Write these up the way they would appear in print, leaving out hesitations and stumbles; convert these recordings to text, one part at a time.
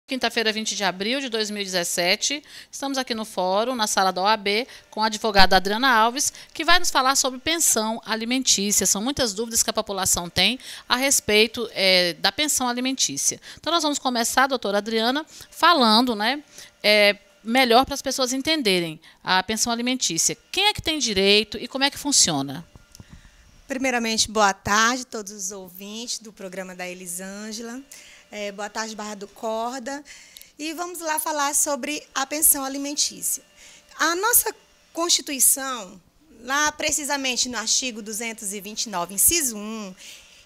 Quinta-feira, 20 de abril de 2017, estamos aqui no fórum, na sala da OAB, com a advogada Adriana Alves, que vai nos falar sobre pensão alimentícia. São muitas dúvidas que a população tem a respeito da pensão alimentícia. Então, nós vamos começar, doutora Adriana, falando, melhor para as pessoas entenderem a pensão alimentícia. Quem é que tem direito e como é que funciona? Primeiramente, boa tarde a todos os ouvintes do programa da Elisângela. Boa tarde, Barra do Corda. E vamos lá falar sobre a pensão alimentícia. A nossa Constituição, lá precisamente no artigo 229, inciso 1,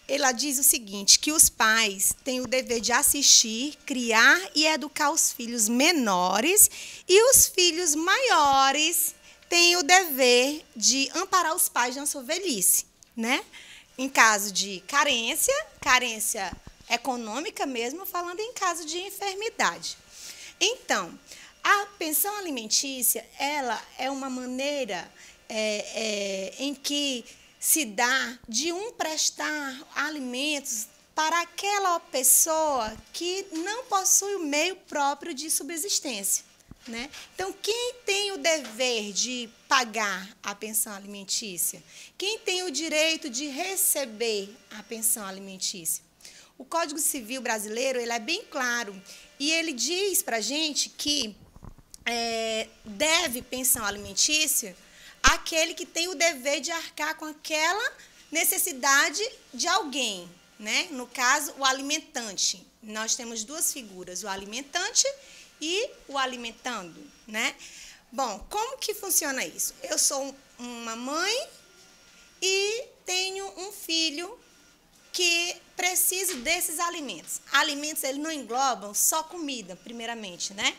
ela diz o seguinte, que os pais têm o dever de assistir, criar e educar os filhos menores e os filhos maiores têm o dever de amparar os pais na sua velhice, né? Em caso de carência econômica mesmo, falando em caso de enfermidade. Então, a pensão alimentícia, ela é uma maneira em que se dá de prestar alimentos para aquela pessoa que não possui o meio próprio de subsistência, né? Então, quem tem o dever de pagar a pensão alimentícia? Quem tem o direito de receber a pensão alimentícia? O Código Civil brasileiro ele é bem claro e ele diz para a gente que deve pensão alimentícia aquele que tem o dever de arcar com aquela necessidade de alguém, né? No caso, o alimentante. Nós temos duas figuras, o alimentante e o alimentando, né? Bom, como que funciona isso? Eu sou uma mãe e tenho um filho que precisa desses alimentos. Alimentos, eles não englobam só comida, primeiramente, né?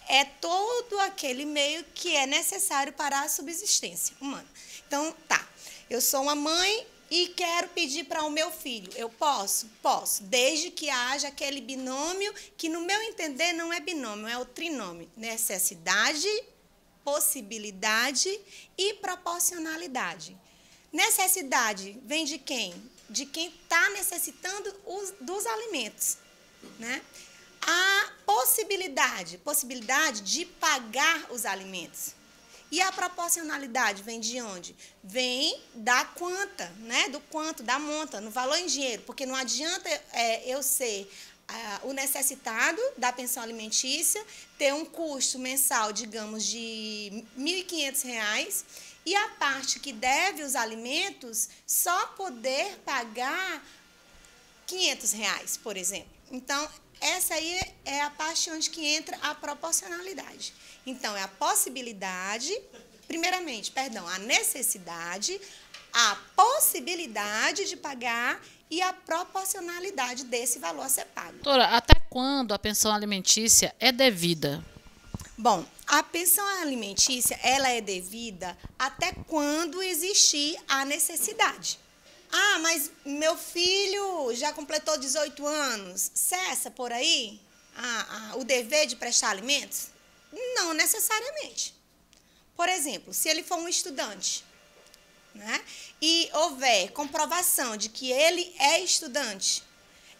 É todo aquele meio que é necessário para a subsistência humana. Então, tá, eu sou uma mãe e quero pedir para o meu filho. Eu posso? Posso, desde que haja aquele binômio, que no meu entender não é binômio, é o trinômio. Necessidade, possibilidade e proporcionalidade. Necessidade vem de quem? De quem está necessitando dos alimentos, né? A possibilidade de pagar os alimentos. E a proporcionalidade vem de onde? Vem da quanta, né? Do quanto, da monta, no valor em dinheiro, porque não adianta eu ser o necessitado da pensão alimentícia, ter um custo mensal, digamos, de R$ 1.500, e a parte que deve os alimentos só poder pagar R$ 500, por exemplo. Então, essa aí é a parte onde que entra a proporcionalidade. Então, é a possibilidade, primeiramente, a necessidade, a possibilidade de pagar e a proporcionalidade desse valor a ser pago. Doutora, até quando a pensão alimentícia é devida? Bom, a pensão alimentícia, ela é devida até quando existir a necessidade. Ah, mas meu filho já completou 18 anos, cessa por aí o dever de prestar alimentos? Não necessariamente. Por exemplo, se ele for um estudante, né, e houver comprovação de que ele é estudante,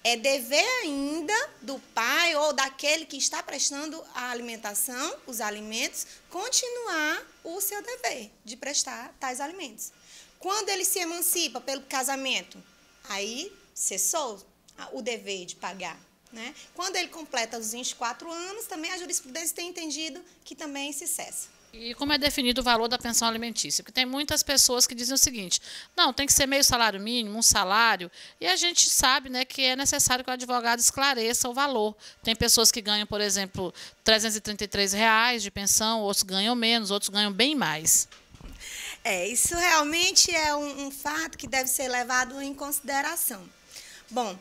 é dever ainda do pai ou daquele que está prestando a alimentação, os alimentos, continuar o seu dever de prestar tais alimentos. Quando ele se emancipa pelo casamento, aí cessou o dever de pagar, né? Quando ele completa os 24 anos, também a jurisprudência tem entendido que também se cessa. E como é definido o valor da pensão alimentícia? Porque tem muitas pessoas que dizem o seguinte, não, tem que ser meio salário mínimo, um salário, e a gente sabe, né, que é necessário que o advogado esclareça o valor. Tem pessoas que ganham, por exemplo, R$ 333 de pensão, outros ganham menos, outros ganham bem mais. Isso realmente é um fato que deve ser levado em consideração. Bom,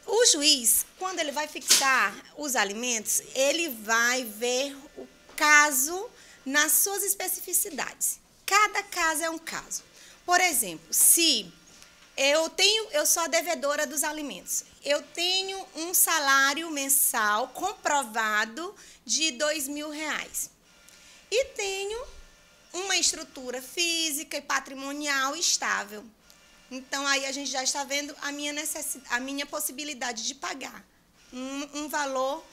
o juiz, quando ele vai fixar os alimentos, ele vai ver o caso nas suas especificidades. Cada caso é um caso. Por exemplo, se eu sou a devedora dos alimentos, eu tenho um salário mensal comprovado de R$ 2.000 e tenho uma estrutura física e patrimonial estável. Então, aí a gente já está vendo a minha possibilidade de pagar um valor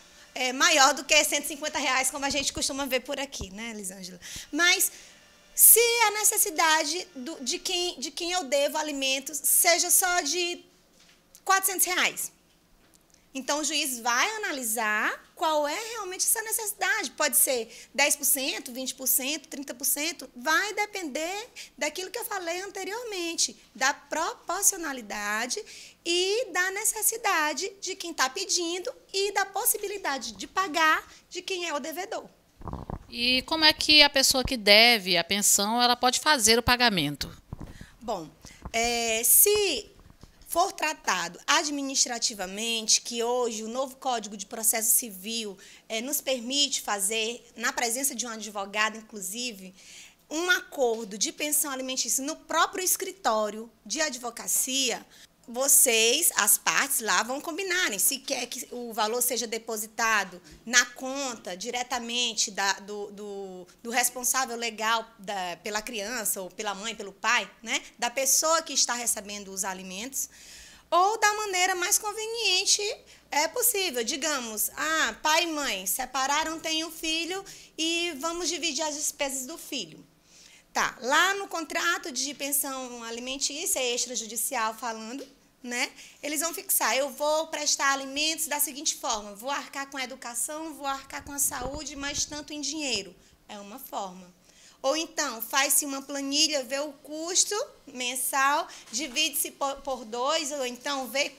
maior do que R$ 150, como a gente costuma ver por aqui, né, Elisângela? Mas se a necessidade de quem eu devo alimentos seja só de R$ 400, então o juiz vai analisar qual é realmente essa necessidade. Pode ser 10%, 20%, 30%, vai depender daquilo que eu falei anteriormente, da proporcionalidade e da necessidade de quem está pedindo e da possibilidade de pagar de quem é o devedor. E como é que a pessoa que deve a pensão ela pode fazer o pagamento? Bom, se for tratado administrativamente, que hoje o novo Código de Processo Civil nos permite fazer, na presença de um advogado, inclusive, um acordo de pensão alimentícia no próprio escritório de advocacia, vocês, as partes lá, vão combinarem se quer que o valor seja depositado na conta diretamente do responsável legal pela criança, ou pela mãe, pelo pai, né, da pessoa que está recebendo os alimentos, ou da maneira mais conveniente possível. Digamos, pai e mãe separaram, têm um filho e vamos dividir as despesas do filho. Tá, lá no contrato de pensão alimentícia extrajudicial falando, né, eles vão fixar, eu vou prestar alimentos da seguinte forma, vou arcar com a educação, vou arcar com a saúde, mas tanto em dinheiro. É uma forma. Ou então, faz-se uma planilha, vê o custo mensal, divide-se por 2, ou então vê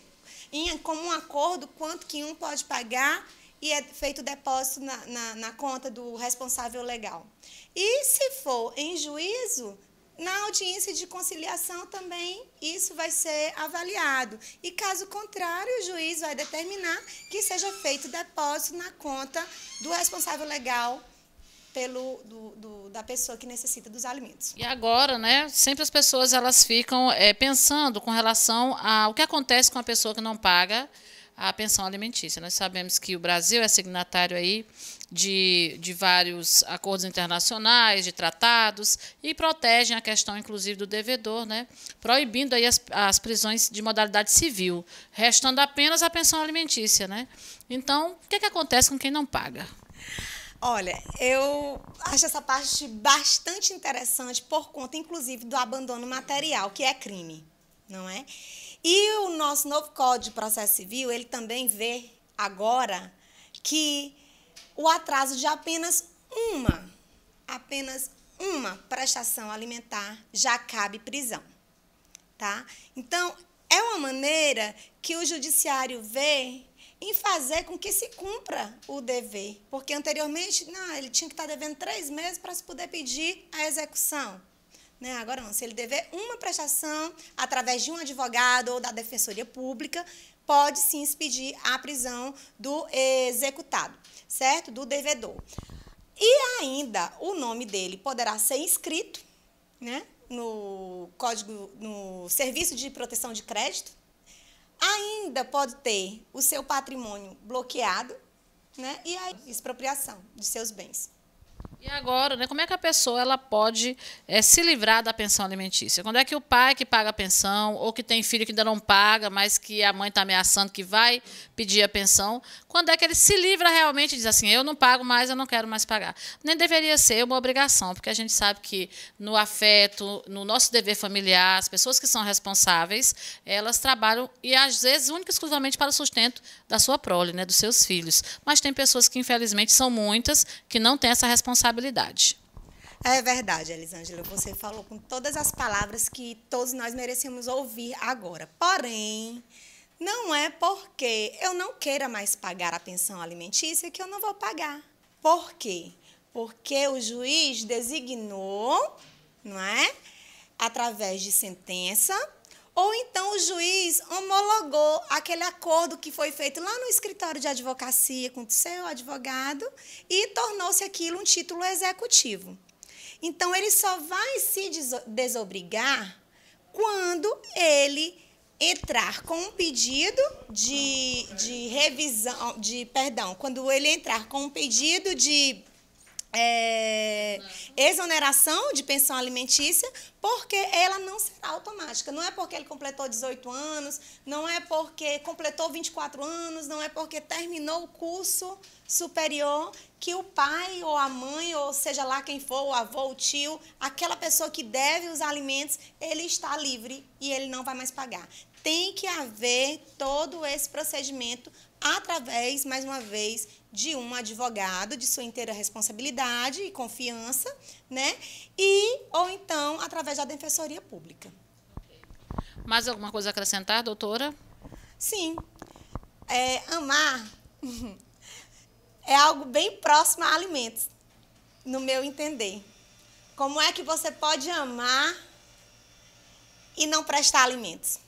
em comum acordo quanto que um pode pagar e é feito o depósito na conta do responsável legal. E se for em juízo, na audiência de conciliação também isso vai ser avaliado. E caso contrário, o juiz vai determinar que seja feito depósito na conta do responsável legal da pessoa que necessita dos alimentos. E agora, né, sempre as pessoas elas ficam pensando com relação ao que acontece com a pessoa que não paga a pensão alimentícia. Nós sabemos que o Brasil é signatário aí de vários acordos internacionais, de tratados, e protegem a questão, inclusive, do devedor, né, proibindo aí as prisões de modalidade civil, restando apenas a pensão alimentícia, né? Então, o que acontece com quem não paga? Olha, eu acho essa parte bastante interessante por conta, inclusive, do abandono material, que é crime, não é? E o nosso novo Código de Processo Civil, ele também vê agora que o atraso de apenas uma prestação alimentar já cabe prisão, tá? Então, é uma maneira que o judiciário vê em fazer com que se cumpra o dever, porque anteriormente, ele tinha que estar devendo 3 meses para se poder pedir a execução. Né? Agora não, se ele dever uma prestação através de um advogado ou da Defensoria Pública, pode sim expedir a prisão do executado, certo? Do devedor. E ainda o nome dele poderá ser inscrito, né, no Serviço de Proteção de Crédito, ainda pode ter o seu patrimônio bloqueado, né, e a expropriação de seus bens. E agora, né, como é que a pessoa ela pode se livrar da pensão alimentícia? Quando é que o pai que paga a pensão, ou que tem filho que ainda não paga, mas que a mãe está ameaçando que vai pedir a pensão, quando é que ele se livra realmente e diz assim, eu não pago mais, eu não quero mais pagar? Nem deveria ser uma obrigação, porque a gente sabe que no afeto, no nosso dever familiar, as pessoas que são responsáveis, elas trabalham, e às vezes única e exclusivamente para o sustento da sua prole, né, dos seus filhos. Mas tem pessoas que, infelizmente, são muitas, que não têm essa responsabilidade. É verdade, Elisângela, você falou com todas as palavras que todos nós merecemos ouvir agora. Porém, não é porque eu não queira mais pagar a pensão alimentícia que eu não vou pagar. Por quê? Porque o juiz designou, não é, através de sentença, ou então o juiz homologou aquele acordo que foi feito lá no escritório de advocacia com o seu advogado e tornou-se aquilo um título executivo. Então, ele só vai se desobrigar quando ele entrar com um pedido de revisão, quando ele entrar com um pedido de exoneração de pensão alimentícia, porque ela não será automática. Não é porque ele completou 18 anos, não é porque completou 24 anos, não é porque terminou o curso superior que o pai ou a mãe, ou seja lá quem for, o avô, o tio, aquela pessoa que deve os alimentos, ele está livre e ele não vai mais pagar. Tem que haver todo esse procedimento através, mais uma vez, de um advogado, de sua inteira responsabilidade e confiança, né? Ou então, através da Defensoria Pública. Mais alguma coisa a acrescentar, doutora? Sim. Amar é algo bem próximo a alimentos, no meu entender. Como é que você pode amar e não prestar alimentos?